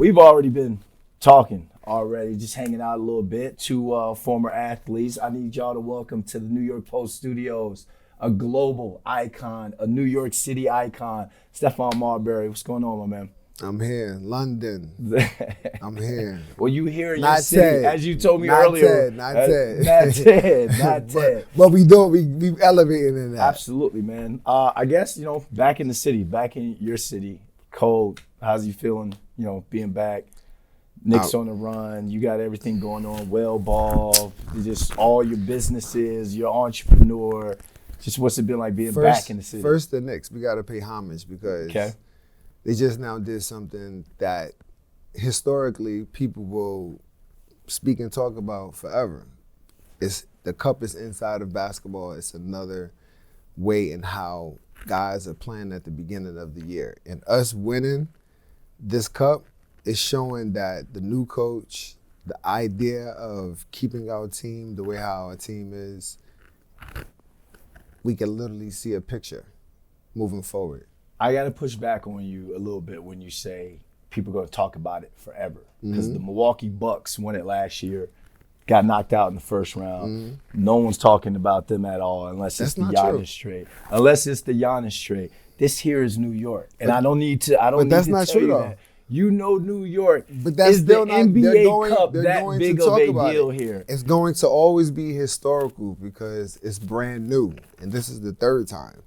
we've already been talking already, just hanging out a little bit. Two former athletes. I need y'all to welcome to the New York Post studios a global icon, a New York City icon, Stephon Marbury. What's going on, my man? I'm here, London. I'm here. Well, you here in not your city, Ted. as you told me not earlier. Ted, not Ted. Not Ted, not Ted. But we elevating in that. Absolutely, man. I guess, back in the city, back in your city, cold. How's you feeling, being back? Knicks on the run. You got everything going on. WellBall, just all your businesses, your entrepreneur. Just what's it been like being back in the city? First, the Knicks. We got to pay homage because they just now did something that historically people will speak and talk about forever. The cup is inside of basketball. It's another way in how guys are playing at the beginning of the year. And us winning this cup is showing that the new coach, the idea of keeping our team the way how our team is, we can literally see a picture moving forward. I got to push back on you a little bit when you say people are going to talk about it forever. Because the Milwaukee Bucks won it last year, got knocked out in the first round. No one's talking about them at all unless it's the Giannis trade. Unless it's the Giannis trade. This here is New York. And I don't need to tell you that. You know New York. But that's is still the not, NBA Cup they're that going big to talk of a about deal it. here? It's going to always be historical because it's brand new. And this is the third time,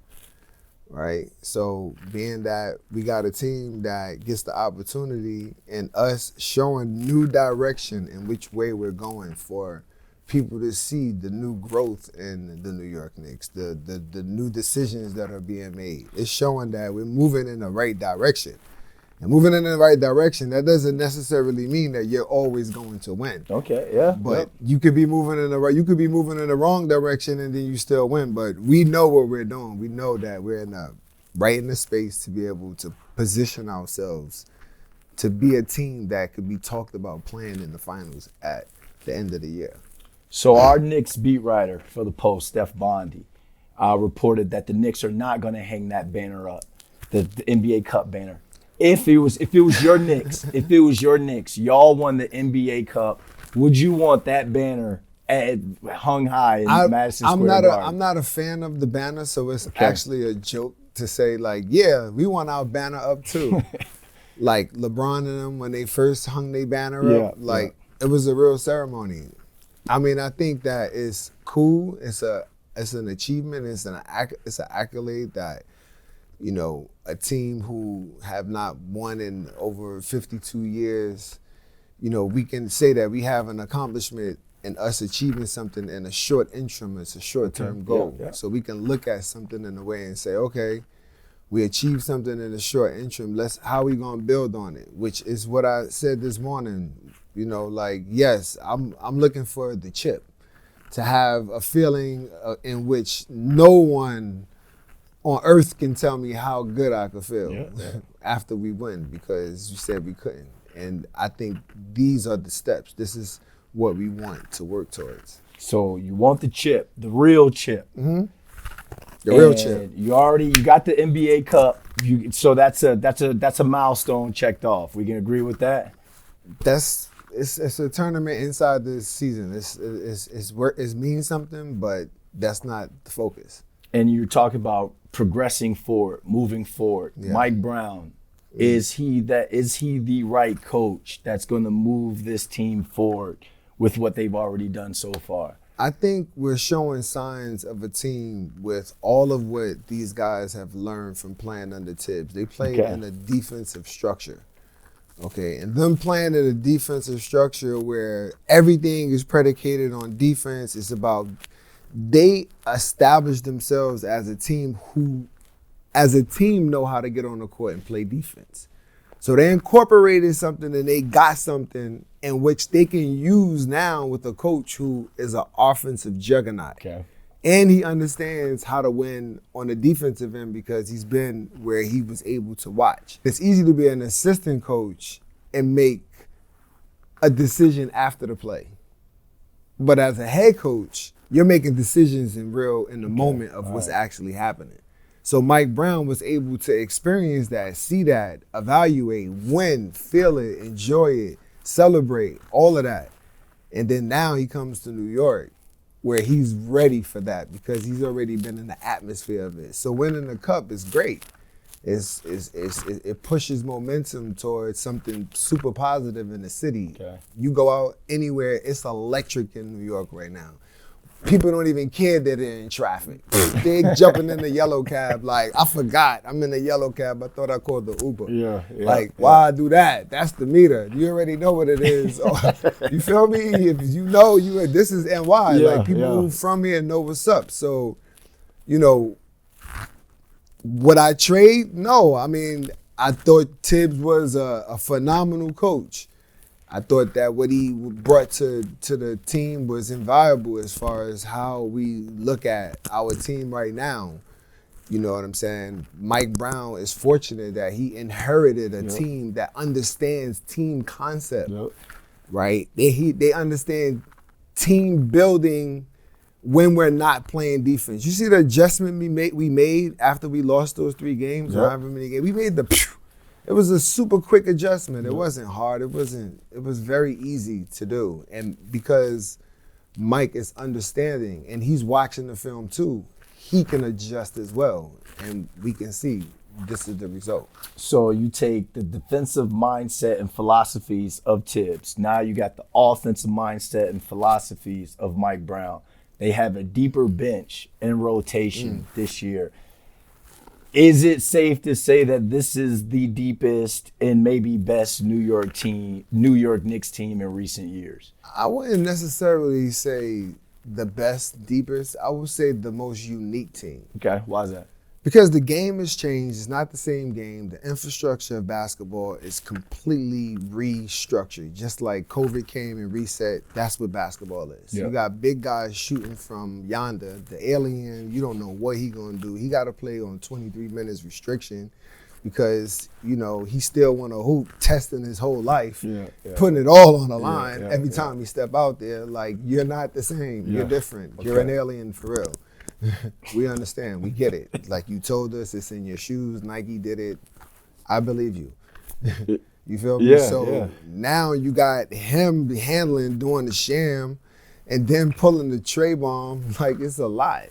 right? So being that we got a team that gets the opportunity and us showing new direction in which way we're going for people to see the new growth in the New York Knicks, the new decisions that are being made. It's showing that we're moving in the right direction. And moving in the right direction, that doesn't necessarily mean that you're always going to win. Okay, yeah. But you could be moving in the wrong direction and then you still win. But we know what we're doing. We know that we're right in the space to be able to position ourselves to be a team that could be talked about playing in the finals at the end of the year. So our Knicks beat writer for the Post, Steph Bondi, reported that the Knicks are not going to hang that banner up, the NBA Cup banner. If it was your Knicks, y'all won the NBA Cup, would you want that banner hung high in Madison Square Garden? I'm not a fan of the banner, so it's actually a joke to say we want our banner up too. Like LeBron and them, when they first hung their banner up, it was a real ceremony. I mean, I think that it's cool. It's an achievement. It's an accolade that, a team who have not won in over 52 years, we can say that we have an accomplishment in us achieving something in a short interim. It's a short-term goal. Yeah. So we can look at something in a way and say, okay, we achieved something in a short interim. How are we going to build on it? Which is what I said this morning. Yes, I'm looking for the chip, to have a feeling in which no one on earth can tell me how good I could feel after we win, because you said we couldn't. And I think these are the steps. This is what we want to work towards. So you want the chip, the real chip. Mm-hmm. The real chip. You got the NBA Cup. So that's a milestone checked off. We can agree with that. It's a tournament inside this season. It means something, but that's not the focus. And you're talking about progressing forward, moving forward. Yeah. Mike Brown, is he the right coach that's going to move this team forward with what they've already done so far? I think we're showing signs of a team with all of what these guys have learned from playing under Tibbs. They played in a defensive structure. Okay, and them playing in a defensive structure where everything is predicated on defense, it's about they established themselves as a team who, as a team, know how to get on the court and play defense. So they incorporated something and they got something in which they can use now with a coach who is an offensive juggernaut. Okay. And he understands how to win on the defensive end because he's been where he was able to watch. It's easy to be an assistant coach and make a decision after the play. But as a head coach, you're making decisions in the moment of what's actually happening. So Mike Brown was able to experience that, see that, evaluate, win, feel it, enjoy it, celebrate, all of that. And then now he comes to New York where he's ready for that because he's already been in the atmosphere of it. So winning the cup is great. It pushes momentum towards something super positive in the city. Okay. You go out anywhere, it's electric in New York right now. People don't even care that they're in traffic. They're jumping in the yellow cab like, I forgot, I'm in the yellow cab, I thought I called the Uber. Yeah. Like, why I do that? That's the meter. You already know what it is. You feel me? If you know, this is NY. Like, people who from here know what's up. So, you know, would I trade? No. I mean, I thought Tibbs was a phenomenal coach. I thought that what he brought to the team was invaluable as far as how we look at our team right now. You know what I'm saying? Mike Brown is fortunate that he inherited a team that understands team concept, right? They understand team building when we're not playing defense. You see the adjustment we made after we lost those 3 games, or however many games. We made it was a super quick adjustment. It wasn't hard. It was very easy to do. And because Mike is understanding and he's watching the film too, he can adjust as well. And we can see this is the result. So you take the defensive mindset and philosophies of Tibbs. Now you got the offensive mindset and philosophies of Mike Brown. They have a deeper bench in rotation this year. Is it safe to say that this is the deepest and maybe best New York Knicks team in recent years? I wouldn't necessarily say the best, deepest. I would say the most unique team. Okay, why is that? Because the game has changed. It's not the same game. The infrastructure of basketball is completely restructured. Just like COVID came and reset, that's what basketball is. You got big guys shooting from yonder. The alien, you don't know what he gonna do. He got to play on 23 minutes restriction because, you know, he still want to hoop, testing his whole life, putting it all on the line every time he step out there. Like, you're not the same. You're different. You're an alien for real. We understand. We get it. Like you told us, it's in your shoes. Nike did it. I believe you. You feel me? So now you got him handling, doing the sham, and then pulling the tray bomb. Like, it's a lot.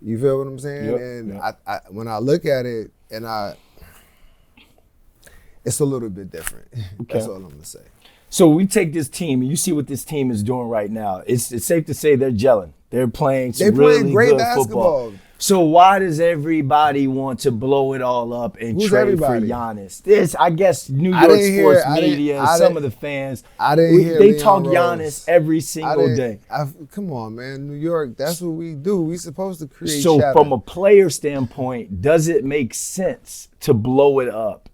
You feel what I'm saying? And I when I look at it, and it's a little bit different. That's all I'm gonna say. So we take this team, and you see what this team is doing right now. It's safe to say they're gelling. They're playing some really great good basketball. football. So why does everybody want to blow it all up and trade for Giannis? This, I guess, New York sports media and some of the fans, they talk Giannis every single day. Come on, man. New York, that's what we do. We supposed to create So shadow. From a player standpoint, does it make sense to blow it up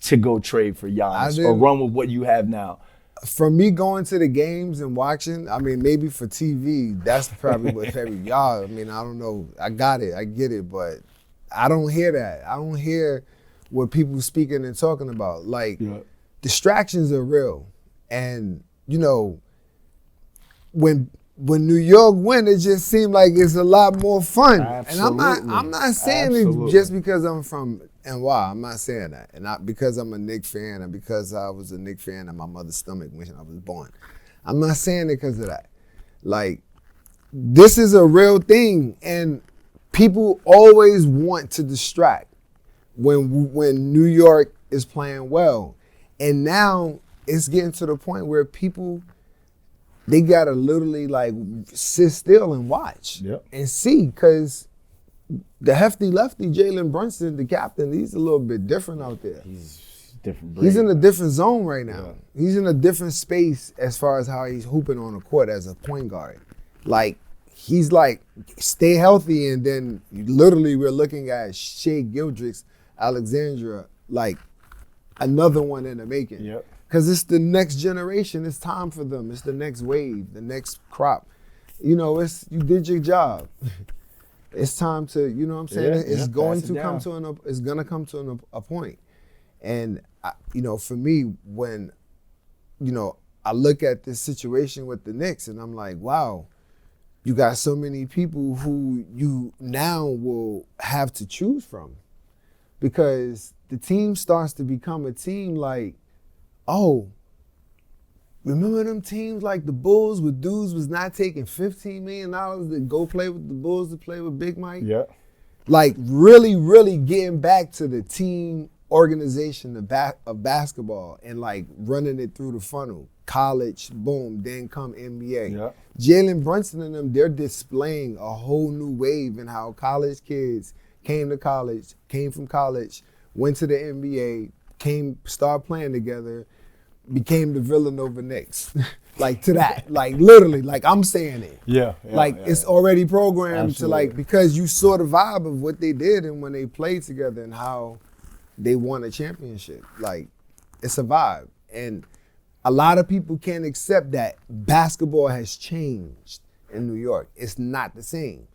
to go trade for Giannis or run with what you have now? For me going to the games and watching, I mean, maybe for TV, that's probably what y'all, I mean, I don't know. I got it. I get it. But I don't hear that. I don't hear what people speaking and talking about. Like, distractions are real. And, you know, when New York win, it just seemed like it's a lot more fun. Absolutely. And I'm not saying it just because I'm from NY. I'm not saying that. And not because I'm a Knicks fan and because I was a Knicks fan in my mother's stomach when I was born. I'm not saying it because of that. Like, this is a real thing. And people always want to distract when New York is playing well. And now it's getting to the point where people, they got to literally like sit still and watch and see, because the hefty lefty, Jalen Brunson, the captain, he's a little bit different out there. He's different breed. He's in a different zone right now. He's in a different space as far as how he's hooping on the court as a point guard. Like, he's like, stay healthy, and then literally we're looking at Shea Gildrix, Alexandra, like another one in the making. Because it's the next generation. It's time for them. It's the next wave, the next crop. You know, you did your job. It's time to, you know what I'm saying? It's going to come to a point. And, you know, for me, when, you know, I look at this situation with the Knicks and I'm like, wow, you got so many people who you now will have to choose from, because the team starts to become a team like, oh, remember them teams like the Bulls where dudes was not taking $15 million to go play with the Bulls to play with Big Mike? Yeah. Like really, really getting back to the team organization of basketball and like running it through the funnel. College, boom, then come NBA. Yeah. Jalen Brunson and them, they're displaying a whole new wave in how college kids came from college, went to the NBA, started playing together, became the Villanova Knicks. Like to that, like literally, like I'm saying it. Yeah. It's already programmed Absolutely. to like, because you saw the vibe of what they did and when they played together and how they won a championship. Like it's a vibe. And a lot of people can't accept that basketball has changed in New York. It's not the same.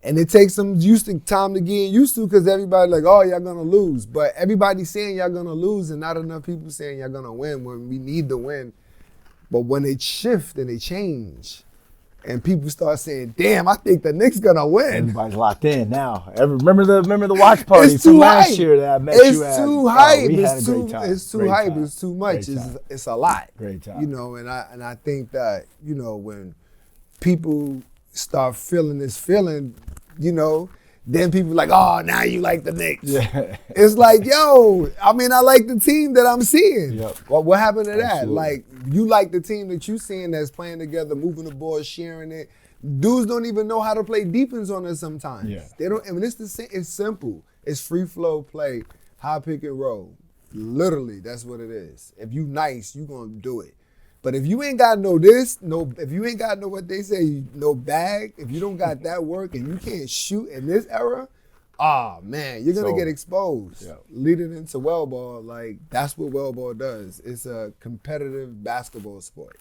And it takes some time to get used to, because everybody like, oh, y'all gonna lose. But everybody's saying y'all gonna lose and not enough people saying y'all gonna win when we need to win. But when they shift and they change and people start saying, damn, I think the Knicks gonna win. Everybody's locked in now. Remember the watch party It's from too last hype. year that I met It's you at? too hype. We had a It's great too time. it's too Great hype. time. It's too much. Great time. It's a lot. Great time. You know, and I think that, you know, when people start feeling this feeling, you know, then people like, oh, now you like the Knicks. Yeah. It's like, yo, I mean, I like the team that I'm seeing. Yep. Well, what happened to that? Absolutely. Like, you like the team that you seeing that's playing together, moving the ball, sharing it. Dudes don't even know how to play defense on it sometimes. Yeah. They don't. I mean, it's the same. It's simple. It's free flow play, high pick and roll. Literally, that's what it is. If you nice, you gonna do it. But if you ain't got if you ain't got what they say, no bag, if you don't got that work and you can't shoot in this era, man, you're gonna get exposed. Yeah. Leading into WellBall, like that's what WellBall does. It's a competitive basketball sport.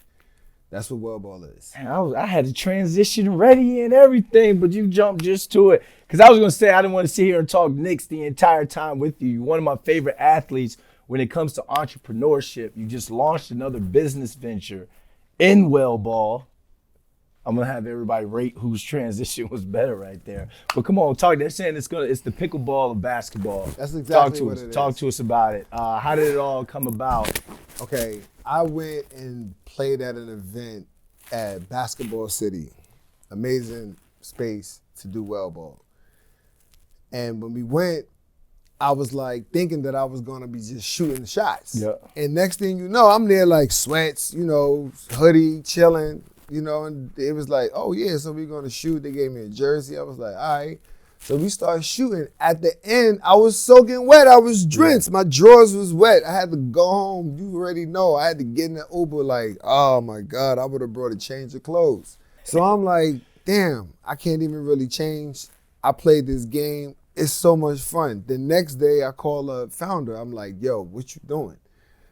That's what WellBall is. Man, I had to transition ready and everything, but you jumped just to it. Because I was going to say I didn't want to sit here and talk Knicks the entire time with you. You're one of my favorite athletes when it comes to entrepreneurship. You just launched another business venture in WellBall. I'm going to have everybody rate whose transition was better right there. But come on, talk. They're saying it's the pickleball of basketball. That's exactly what it is. Talk to us about it. How did it all come about? Okay, I went and played at an event at Basketball City. Amazing space to do WellBall. And when we went, I was like thinking that I was gonna be just shooting shots. Yeah. And next thing you know, I'm there like sweats, you know, hoodie, chilling, you know, and it was like, oh yeah, so we're gonna shoot. They gave me a jersey. I was like, all right. So we started shooting. At the end, I was soaking wet. I was drenched. My drawers was wet. I had to go home. You already know. I had to get in the Uber like, oh my God, I would have brought a change of clothes. So I'm like, damn, I can't even really change. I played this game. It's so much fun. The next day, I call a founder. I'm like, yo, what you doing?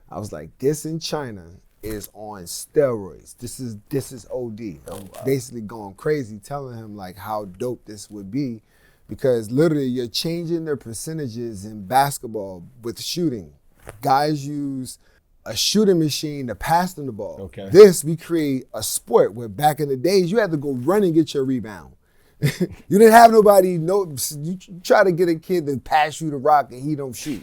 I was like, this in China is on steroids. This is OD. I'm basically going crazy, telling him like how dope this would be. Because literally you're changing their percentages in basketball with shooting. Guys use a shooting machine to pass them the ball. Okay. This, we create a sport where back in the days, you had to go run and get your rebound. You didn't have nobody, you try to get a kid to pass you the rock and he don't shoot.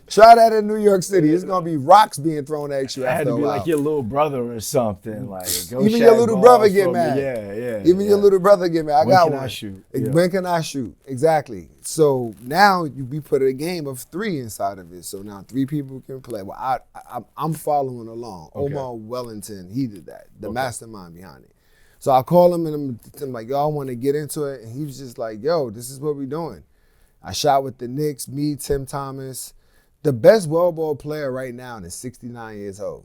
Try that in New York City. It's going to be rocks being thrown at you I had after to a be while. like your little brother or something. Like, go Even shag your little balls brother get from me. mad. Yeah. Even your little brother get mad. I When got can one. I shoot? Yeah. When can I shoot? Exactly. So now we put a game of 3 inside of it. So now 3 people can play. Well, I'm following along. Okay. Omar Wellington, he did that. The mastermind behind it. So I call him and I'm like, yo, I want to get into it. And he was just like, yo, this is what we're doing. I shot with the Knicks, me, Tim Thomas. The best WellBall player right now is 69 years old.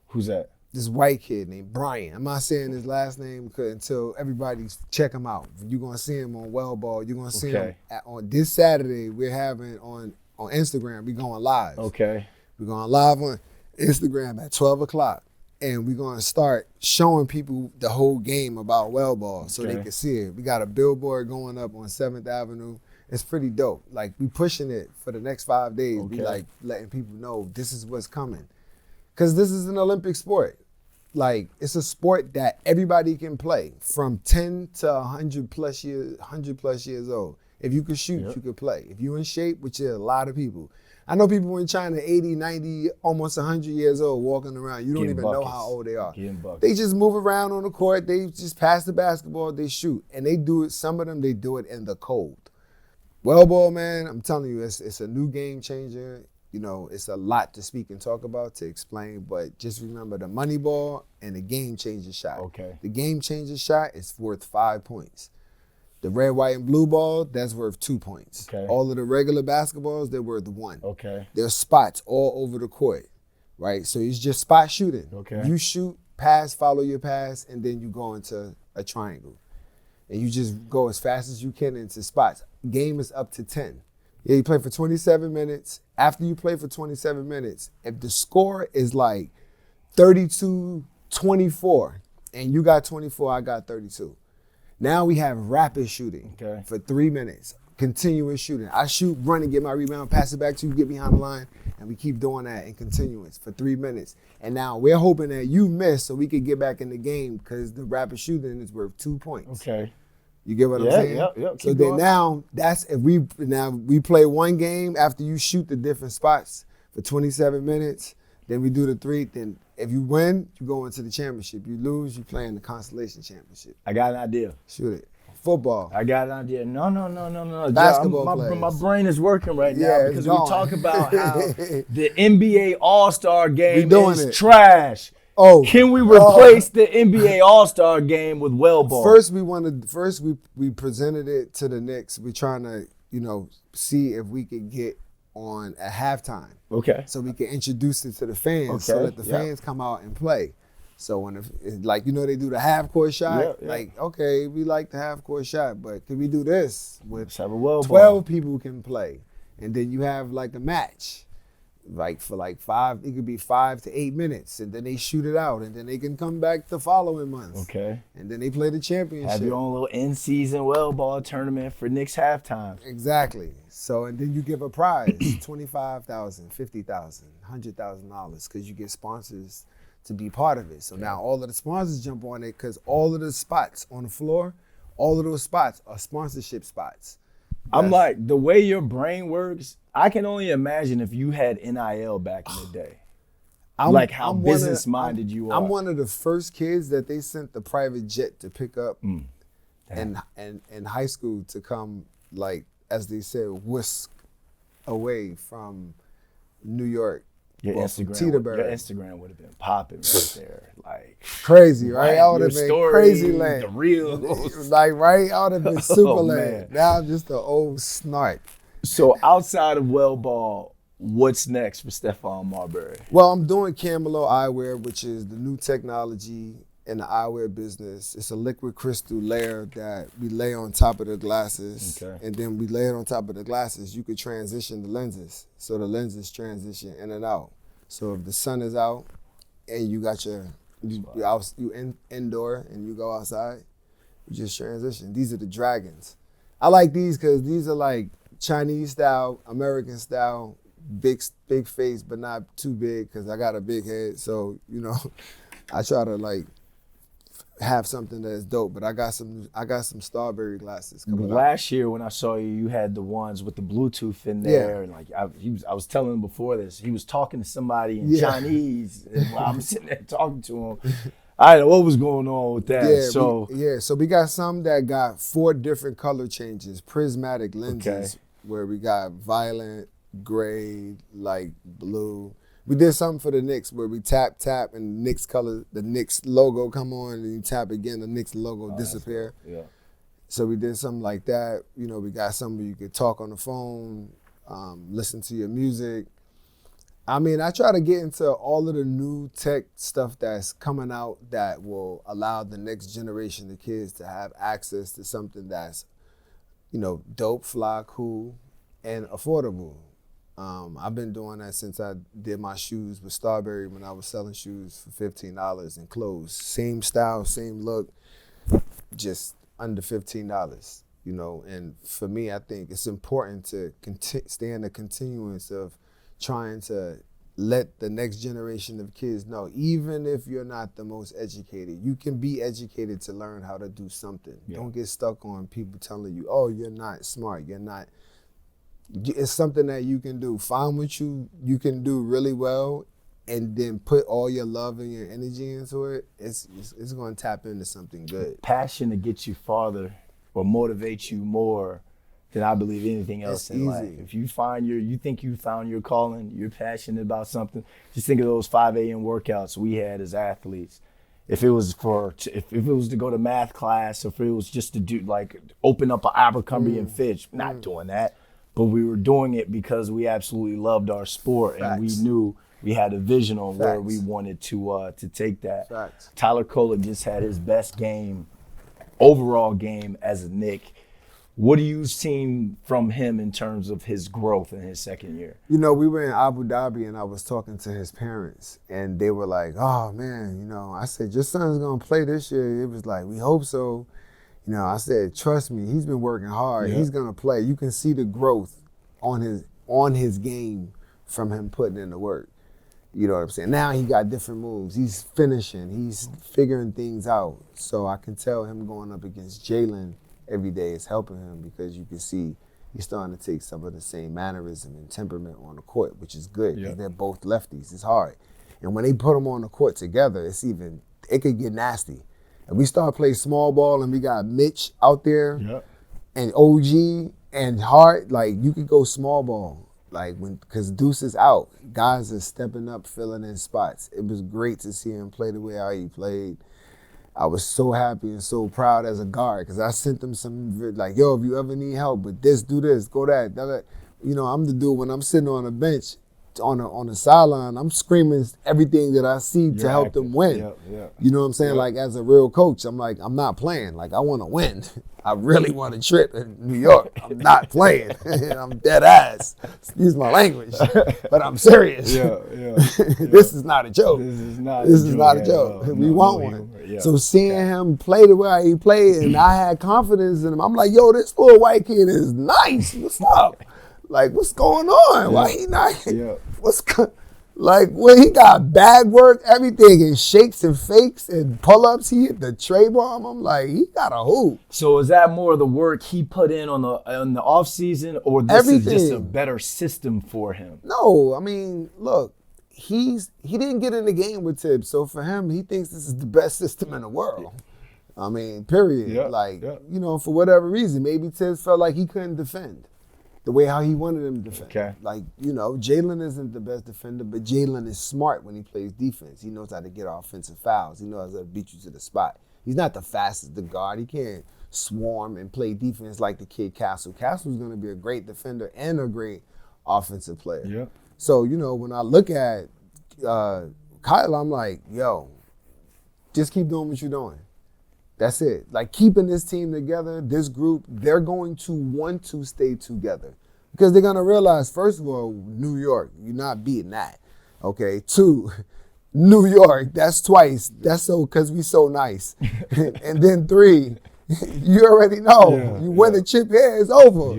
Who's that? This white kid named Brian. I'm not saying his last name until everybody check him out. You're going to see him on WellBall. You're going to see him on this Saturday. We're having on Instagram. We're going live. Okay. We're going live on Instagram at 12 o'clock. And we're going to start showing people the whole game about WellBall so they can see it. We got a billboard going up on 7th Avenue. It's pretty dope. Like, we pushing it for the next 5 days. We like letting people know this is what's coming. Because this is an Olympic sport. like it's a sport that everybody can play from 10 to 100 plus years old. If you could shoot, you could play. If you in shape, which is a lot of people. I know people in China 80, 90, almost 100 years old walking around. You don't even know how old they are. They just move around on the court. They just pass the basketball, they shoot. And they do it, some of them, they do it in the cold. WellBall, man, I'm telling you, it's a new game changer. You know, it's a lot to speak and talk about, to explain, but just remember the money ball and the game changer shot. Okay. The game changer shot is worth 5 points. The red, white, and blue ball, that's worth 2 points. Okay. All of the regular basketballs, they're worth 1. Okay. There's spots all over the court, right? So it's just spot shooting. Okay. You shoot, pass, follow your pass, and then you go into a triangle. And you just go as fast as you can into spots. Game is up to 10. Yeah, you play for 27 minutes. After you play for 27 minutes, if the score is like 32-24, and you got 24, I got 32. Now we have rapid shooting for 3 minutes, continuous shooting. I shoot, run and get my rebound, pass it back to you, get behind the line, and we keep doing that in continuous for 3 minutes. And now we're hoping that you miss so we can get back in the game because the rapid shooting is worth 2 points. Okay. You get what I'm saying? Yep. So then now, that's if we play one game after you shoot the different spots for 27 minutes, then we do the 3, then if you win, you go into the championship. You lose, you play in the consolation championship. I got an idea. Shoot it. Football. I got an idea. No. Basketball my brain is working right now because we going. talk about how the NBA All-Star game is trash. Oh, can we replace the NBA All-Star game with WellBall? First we presented it to the Knicks. We're trying to, see if we could get on at halftime. Okay. So we can introduce it to the fans so that the fans come out and play. So when they do the half-court shot, we like the half-court shot, but can we do this with 12 people can play? And then you have like a match. Like for like 5, it could be 5 to 8 minutes, and then they shoot it out, and then they can come back the following month. Okay. And then they play the championship. Have your own little in-season WellBall tournament for Knicks halftime. Exactly. So, and then you give a prize, $25,000, $50,000, $100,000, because you get sponsors to be part of it. So now all of the sponsors jump on it because all of the spots on the floor, all of those spots are sponsorship spots. I'm like, the way your brain works, I can only imagine if you had NIL back in the day. How business-minded you are. I'm one of the first kids that they sent the private jet to pick up in high school to come, like, as they said, whisk away from New York. Your Instagram would have been popping right there. Like crazy, right? I would have been story, crazy land. The real. Like, right? I would have been super land. Now I'm just an old snark. So outside of WellBall, what's next for Stephon Marbury? Well, I'm doing Chamelo eyewear, which is the new technology in the eyewear business. It's a liquid crystal layer that we lay on top of the glasses. Okay. And then we lay it on top of the glasses. You could transition the lenses. So the lenses transition in and out. So if the sun is out and you got you indoor and you go outside, you just transition. These are the dragons. I like these because these are like Chinese style, American style, big face, but not too big because I got a big head. So, I try to like have something that's dope, but I got some Starberry glasses coming Last year when I saw you, you had the ones with the Bluetooth in there, and like I was telling him before this, he was talking to somebody in Chinese, and while I'm sitting there talking to him, I didn't know what was going on with that. So we got some that got 4 different color changes, prismatic lenses, where we got violet, gray, like blue. We did something for the Knicks where we tap, and the Knicks color, the Knicks logo come on, and you tap again, the Knicks logo disappear. Cool. Yeah. So we did something like that. We got something where you could talk on the phone, listen to your music. I mean, I try to get into all of the new tech stuff that's coming out that will allow the next generation of kids to have access to something that's, dope, fly, cool, and affordable. I've been doing that since I did my shoes with Starberry when I was selling shoes for $15 and clothes. Same style, same look, just under $15, And for me, I think it's important to stay in the continuance of trying to let the next generation of kids know, even if you're not the most educated, you can be educated to learn how to do something. Yeah. Don't get stuck on people telling you, oh, you're not smart, you're not. It's something that you can do. Find what you can do really well, and then put all your love and your energy into it. It's going to tap into something good. Passion to get you farther or motivate you more than I believe anything else in life. If you think you found your calling, you're passionate about something, just think of those 5 a.m. workouts we had as athletes. If it was to go to math class, or if it was just to do like open up an Abercrombie and Fitch, not doing that, but we were doing it because we absolutely loved our sport. Facts. And we knew we had a vision on where we wanted to take that. Facts. Tyler Kolek just had his best overall game as a Knick. What do you seen from him in terms of his growth in his second year? You know, we were in Abu Dhabi and I was talking to his parents and they were like, oh man, you know, I said, your son's gonna play this year. It was like, we hope so. You know, I said, trust me, he's been working hard. Yeah. He's gonna play. You can see the growth on his game from him putting in the work. You know what I'm saying? Now he got different moves. He's finishing. He's figuring things out. So I can tell him going up against Jalen every day is helping him because you can see he's starting to take some of the same mannerism and temperament on the court, which is good because they're both lefties. It's hard. And when they put them on the court together, it could get nasty. And we start playing small ball and we got Mitch out there and OG and Hart, like you could go small ball. Like because Deuce is out, guys are stepping up, filling in spots. It was great to see him play the way how he played. I was so happy and so proud as a guard because I sent them some like, yo, if you ever need help with this, do this, go that. You know, I'm the dude when I'm sitting on a bench on the sideline, I'm screaming everything that I see to help them win. You know what I'm saying? Like as a real coach, I'm like, I'm not playing. Like I want to win. I really want a trip in New York. I'm not playing. I'm dead ass. Excuse my language, but I'm serious. This is not a joke. This is not a joke. We want one. So seeing him play the way he played, and I had confidence in him. I'm like, yo, this little white kid is nice. What's up? Like, what's going on? Why he not? Like, when he got bag work, everything, and shakes and fakes and pull-ups, he hit the tray bomb. I'm like, he got a hoop. So is that more of the work he put in on the off season, or this is just a better system for him? No, I mean, look, he didn't get in the game with Tibbs, so for him, he thinks this is the best system in the world. I mean, period. You know, for whatever reason, maybe Tibbs felt like he couldn't defend the way how he wanted him to defend. Okay. Like, you know, Jalen isn't the best defender, but Jalen is smart when he plays defense. He knows how to get offensive fouls. He knows how to beat you to the spot. He's not the fastest the guard. He can't swarm and play defense like the kid Castle. Castle's going to be a great defender and a great offensive player. Yeah. So, you know, when I look at Kyle, I'm like, yo, just keep doing what you're doing. That's it. Like keeping this team together, this group, they're going to want to stay together because they're going to realize, first of all, New York, you're not beating that. Okay. 2, New York, that's twice. That's so because we so nice. And then 3, you already know. You win a chip here, it's over.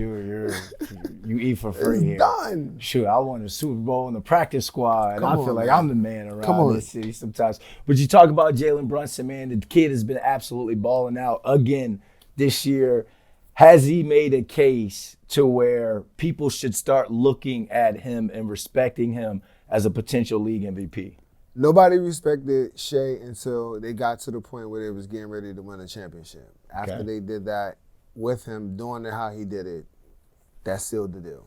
You eat for free it's here. Done. Shoot, I won a Super Bowl in the practice squad, and I feel like I'm the man around this city sometimes. But you talk about Jalen Brunson, man. The kid has been absolutely balling out again this year. Has he made a case to where people should start looking at him and respecting him as a potential league MVP? Nobody respected Shea until they got to the point where they was getting ready to win a championship. After they did that with him, doing it how he did it, that sealed the deal.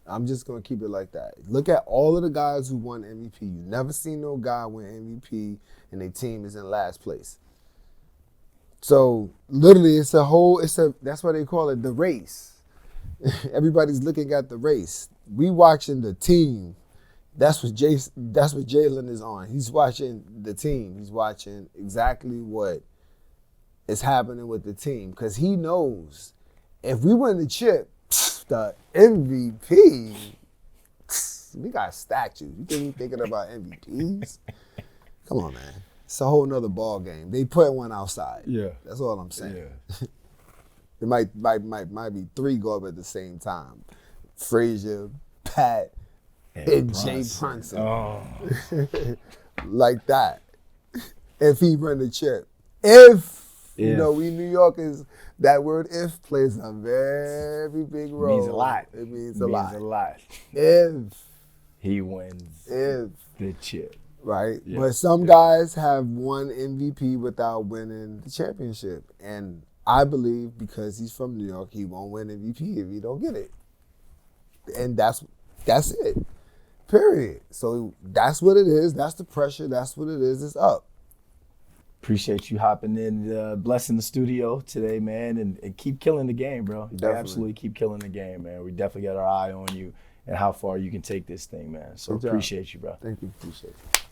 I'm just going to keep it like that. Look at all of the guys who won MVP. You never seen no guy win MVP and their team is in last place. So literally that's why they call it the race. Everybody's looking at the race. We watching the team. That's what Jalen is on. He's watching the team. He's watching exactly what is happening with the team because he knows if we win the chip, the MVP, we got statues. You think we thinking about MVPs? Come on, man. It's a whole nother ball game. They put one outside. Yeah. That's all I'm saying. Yeah. There might be 3 go up at the same time. Frazier, Pat, and Jay Brunson. Oh. Like that. If he run the chip. If. You know, we New Yorkers, that word if plays a very big role. It means a lot. It means a lot. If If he wins the chip. Right? Yeah. But some guys have won MVP without winning the championship. And I believe because he's from New York, he won't win MVP if he don't get it. And that's it. Period. So that's what it is. That's the pressure. That's what it is. It's up. Appreciate you hopping in, blessing the studio today, man, and keep killing the game, bro. Definitely. Absolutely keep killing the game, man. We definitely got our eye on you and how far you can take this thing, man. So appreciate you, bro. Thank you. Appreciate it.